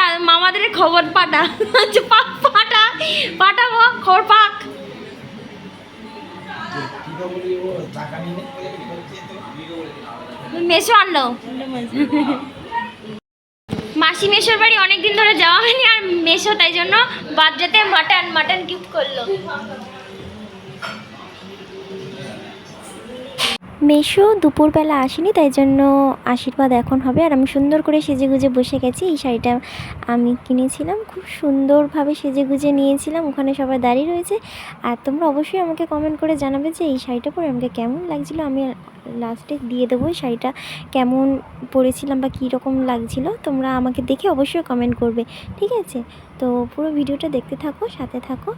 পাটা, মামাদের খবর পাটা, পাটা পাঠাবো, খবর পাক। মেশো আনলো, মাসি মেশোর বাড়ি অনেকদিন ধরে যাওয়া হয়নি, আর মেশো তাই জন্য বার্থডেতে মাটন গিফট করলো। মেশো দুপুরবেলা আসেনি, তাই জন্য আশীর্বাদ এখন হবে। আর আমি সুন্দর করে সেজেগুজে বসে গেছি। এই শাড়িটা আমি কিনেছিলাম, খুব সুন্দরভাবে সেজেগুজে নিয়েছিলাম। ওখানে সবাই দাঁড়িয়ে রয়েছে। আর তোমরা অবশ্যই আমাকে কমেন্ট করে জানাবে যে এই শাড়িটা পরে আমাকে কেমন লাগছিলো। আমি লাস্টে দিয়ে দেবো শাড়িটা কেমন পরেছিলাম বা কী রকম লাগছিলো। তোমরা আমাকে দেখে অবশ্যই কমেন্ট করবে, ঠিক আছে? তো পুরো ভিডিওটা দেখতে থাকো, সাথে থাকো।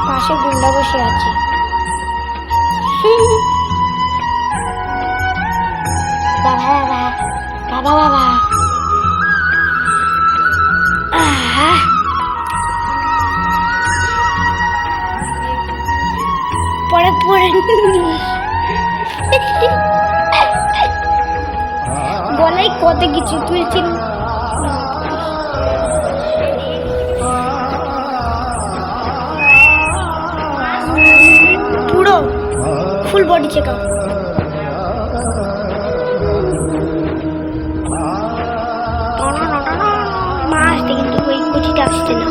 পাশে গুন্ডা বসে আছে। বাবা বাবা বাবা বাবা, পরে পরে বলাই কত কিছু তুলছি। পুরো ফুল বডি চেক আপ। মা আসতে, কিন্তু ওই কুচিটা আসছে না।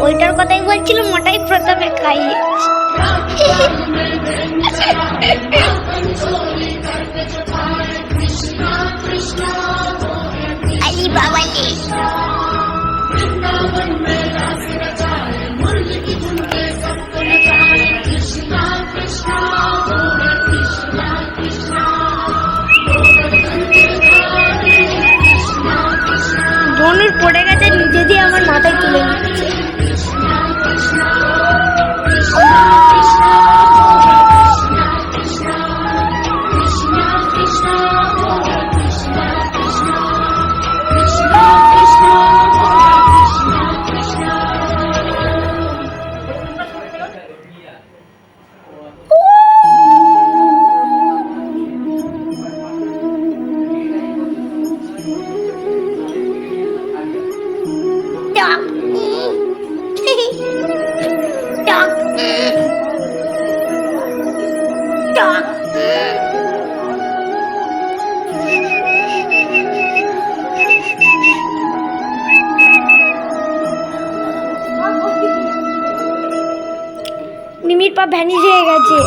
ওইটার কথাই বলছিল, মোটাই প্রথমে খাইয়ে। আলি বাবা নে ধনুর পড়ে গেছে, নিজে দিয়ে আমার মাথায় তুলে নিচ্ছে। মিমির পা ভ্যানিশ হয়ে গেছে।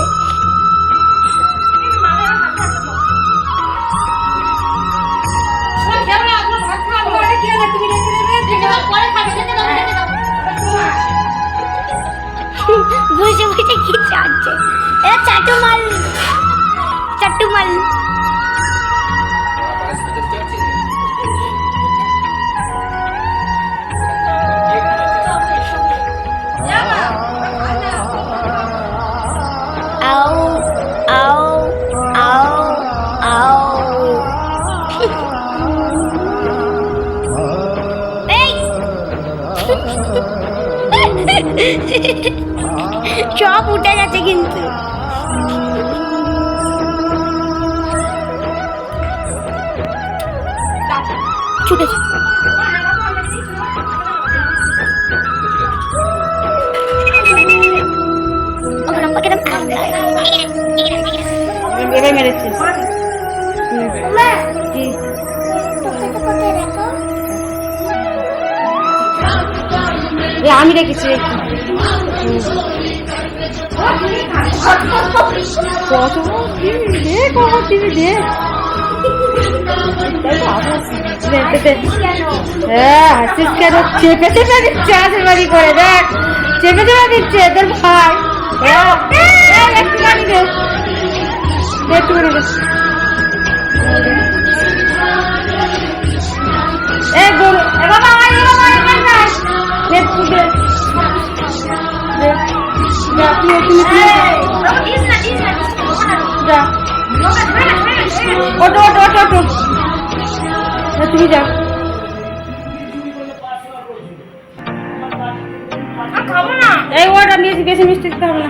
বসে বসে কি চাচ্ছে? চাটু মাল, চাটু মাল। সব উঠে গেছে কিন্তু। ছুটেছে। মেরেছে আমি রেখেছি। কত দে কত দিবি দে হ্যাঁ হাসিস কেন চেপে চেপে দিচ্ছে হাসির বাড়ি করে দেখ চেপে চেপে দিচ্ছে তোর ভাই একটুখানি দে একটুখানি দে এ গরু এ বাবা একটু দে যা তুই যা ওটো ওটো ওটো ওটো তুমি যাও খাবো না। এই ওটা বেশি বেশি মিষ্টি দিতে হবে না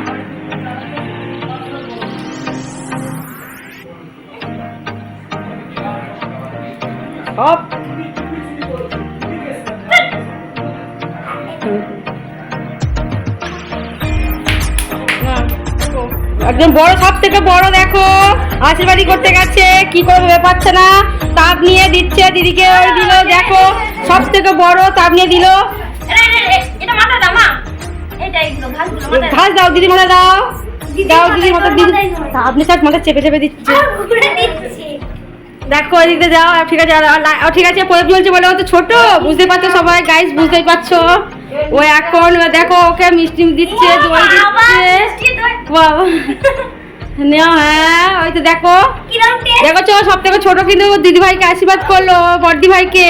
সব একদম বড় সব থেকে বড় দেখো আশীর্বাদী করতে গেছে কি করবে পাচ্ছে না তাপ নিয়ে দিচ্ছে দিদিকে ওই দিল দেখো সব থেকে বড় তাপ নিয়ে দিল এটা মাথা দাও মা। এটা এগুলো ঘাসগুলো মাথায় ঘাস দাও দিদি মাথা দাও দাও দিদির মাথা দিদি আপনি সব মাথা চেপে চেপে দিচ্ছে দিচ্ছি। দেখো এদিকে যাও ঠিক আছে ঠিক আছে প্রয়োগ চলছে বলে ও তো ছোট বুঝতে পারছো সবাই গাইস বুঝতেই পারছো ও এখন দেখো ওকে মিষ্টি দিচ্ছে দই দিচ্ছে বাবা নেও হ্যাঁ ওই তো দেখো দেখো চো সব থেকে ছোট কিন্তু দিদি ভাইকে আশীর্বাদ করলো বড়দি ভাইকে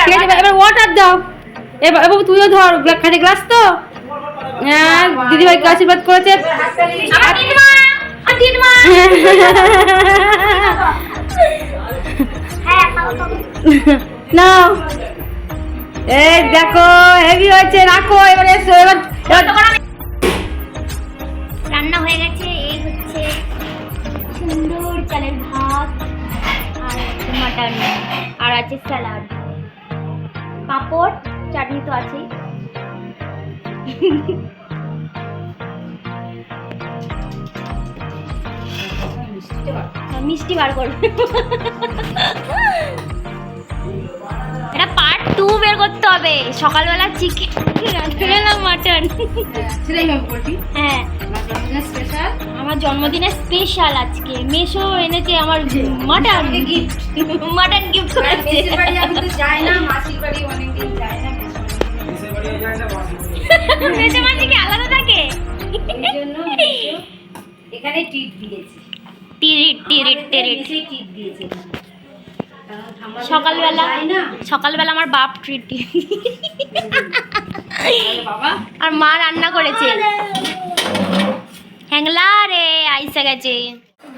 ঠিক আছে এবার ওয়াটার দাও এবার তুইও ধর খালি গ্লাস তো হ্যাঁ দিদি ভাইকে আশীর্বাদ করেছে নাও এই দেখো হেভি হয়েছে রাখো এবার এসো এবার রান্না হয়ে গেছে। এই হচ্ছে সুন্দর চালের ভাত আর মাটন আর আছে স্যালাড পাঁপড় চাটনি তো আছেই। মিষ্টি বার করবে এটা পার্ট 2 বের করতে হবে। সকালবেলা চিকেন রাত্রিবেলা মাটন। হ্যাঁ আমার জন্মদিনের স্পেশাল আজকে মেশো এনেছে আমার মাটন গিফট মাটন গিফট করেছে। মেশো মাসি কি আলাদা থাকে? এখানে টিট দিয়েছে টিরিট দিয়েছে সকালবেলা আমার বাপ ট্রিট আর মা রান্না করেছে। হ্যাংলা রে আইসা গেছে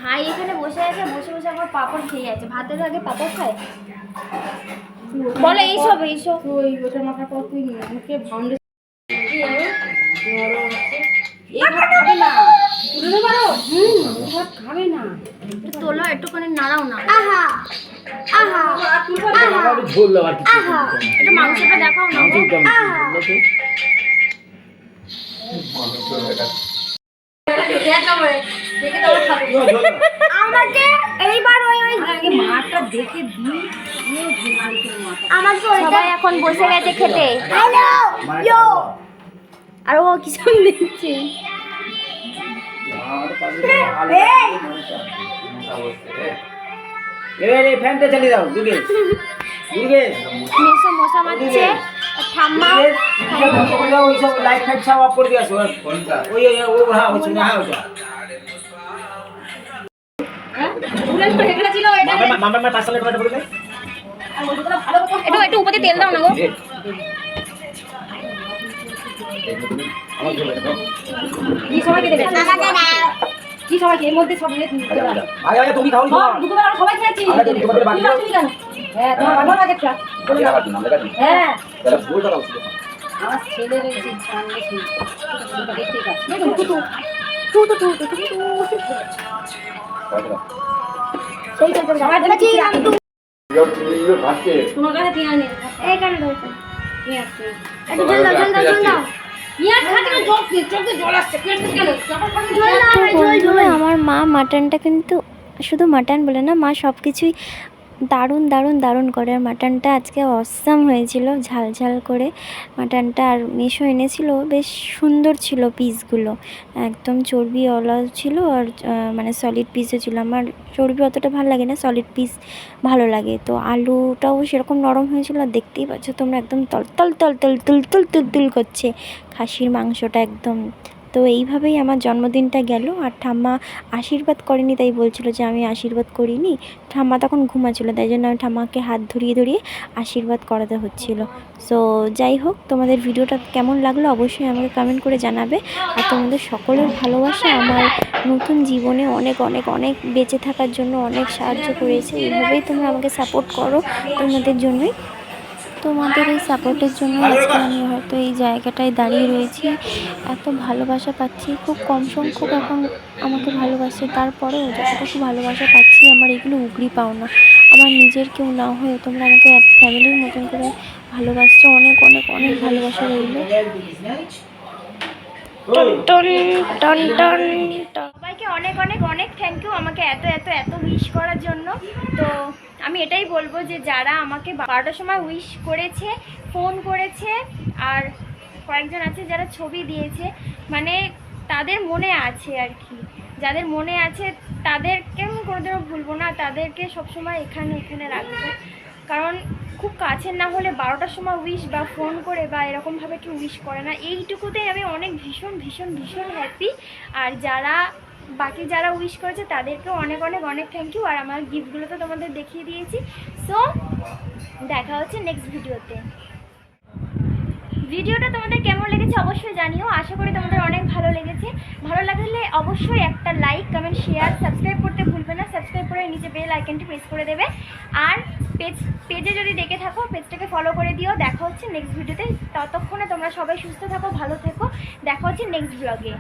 ভাই এখানে বসে আছে বসে বসে আমার পাপড় খেয়ে যাচ্ছে। ভাতের আগে পাপড় খায় বলে এইসব ওই ওটা মাথা কর তুই মুখে ভান্ডে খাবে না তোলো একটুখানি নাড়াও না। এটা মাংসটা দেখাও না। আমাকে এইবার ওই মাটা দেখে দিই আমাকে সবাই এখন বসে গেছে খেতে। আর ও কিছু দিচ্ছে ফ্যানটা চালিয়ে দাও দুর্গেশ দুর্গেশ মেশো মশা মারছে ঠাম্মা ওই সব লাইট ফাইট সব অফ করে দিয়ে আসো ওই ওই হ্যাঁ ওই শুনে হ্যাঁ ওটা মামার মা পাঁচটা টমেটো পড়বে একটু উপরে তেল দাও না গো। কি সবাইকে দেবে কি সবাইকে এর মধ্যে সব আগে আগে তুমি খাও দুপুরবেলা আমরা সবাই খেয়েছি তোমাদের বাকি হ্যাঁ তোমার বাবা আগেরটা হ্যাঁ তাহলে ভুল করা উচিত আমার ছেলে রয়েছে সামনে ঠিক আছে সেই তো সবাই দেখেছি তোমার কাছে দিয়ে আনি এইখানে রয়েছে নিয়ে আসছি একটু জল দাও নিয়ে খাতে চোখে জল আসছে কেটে গেল তো বন্ধুরা আমার মা মাটনটা কিন্তু শুধু মাটন বলে না মা সব কিছুই দারুণ দারুণ দারুণ করে। আর মাটনটা আজকে অসাম হয়েছিল, ঝাল ঝাল করে মাটনটা। আর মেশো এনেছিল, বেশ সুন্দর ছিল পিসগুলো, একদম চর্বিওয়ালা ছিল। আর মানে সলিড পিসও ছিল। আমার চর্বি অতটা ভালো লাগে না, সলিড পিস ভালো লাগে। তো আলুটাও সেরকম নরম হয়েছিল। আর দেখতেই পাচ্ছ তোমরা, একদম তল তল তল তল তুল তুল তুল তুল করছে খাসির মাংসটা একদম। তো এইভাবেই আমার জন্মদিনটা গেল। আর ঠাম্মা আশীর্বাদ করেনি, তাই বলছিল যে আমি আশীর্বাদ করিনি। ঠাম্মা তখন ঘুমাচ্ছিলো, তাই জন্য আমি ঠাম্মাকে হাত ধরিয়ে ধরিয়ে আশীর্বাদ করাতে হচ্ছিল। সো যাই হোক, তোমাদের ভিডিওটা কেমন লাগলো অবশ্যই আমাকে কমেন্ট করে জানাবে। আর তোমাদের সকলের ভালোবাসা আমার নতুন জীবনে অনেক অনেক অনেক বেঁচে থাকার জন্য অনেক সাহায্য করেছে। এইভাবেই তোমরা আমাকে সাপোর্ট করো, তোমাদের জন্যই, তোমাদের এই সাপোর্টের জন্য আজকে আমি হয়তো এই জায়গাটায় দাঁড়িয়ে রয়েছি। এত ভালোবাসা পাচ্ছি, খুব কম সংখ্যক এখন আমাকে ভালোবাসে, তারপরেও যতটুকু ভালোবাসা পাচ্ছি আমার এগুলো উগরি পাওনা। আমার নিজের কেউ না হয়ে তোমরা আমাকে ফ্যামিলির মতন করে ভালোবাসছো, অনেক অনেক অনেক ভালোবাসা রইল। টন টন টন টন টন। সবাইকে অনেক অনেক অনেক থ্যাংক ইউ আমাকে এত এত এত উইশ করার জন্য। তো আমি এটাই বলবো যে যারা আমাকে 12টার সময় উইশ করেছে, ফোন করেছে, আর কয়েকজন আছে যারা ছবি দিয়েছে, মানে তাদের মনে আছে আর কি, যাদের মনে আছে তাদেরকে আমি কোনোদিনও ভুলবো না, তাদেরকে সবসময় এখানে এখানে রাখবো। কারণ খুব কাছের না হলে 12টার সময় উইশ বা ফোন করে বা এরকমভাবে কেউ উইশ করে না। এইটুকুতেই আমি অনেক ভীষণ ভীষণ ভীষণ হ্যাপি। আর বাকি যারা উইশ করেছে তাদেরকেও অনেক অনেক অনেক থ্যাংক ইউ। আর আমার গিফটগুলো তো তোমাদের দেখিয়ে দিয়েছি। সো দেখা হচ্ছে নেক্সট ভিডিওতে। ভিডিওটা তোমাদের কেমন লেগেছে অবশ্যই জানিও। আশা করি তোমাদের অনেক ভালো লেগেছে। ভালো লাগলে অবশ্যই একটা লাইক, কমেন্ট, শেয়ার, সাবস্ক্রাইব করতে ভুলবে না। সাবস্ক্রাইব করে নিচে বেল আইকনটি প্রেস করে দেবে। আর পেজে যদি দেখে থাকো, পেজটাকে ফলো করে দিও। দেখা হচ্ছে নেক্সট ভিডিওতে। ততক্ষণে তোমরা সবাই সুস্থ থাকো, ভালো থেকো। দেখা হচ্ছে নেক্সট ব্লগে।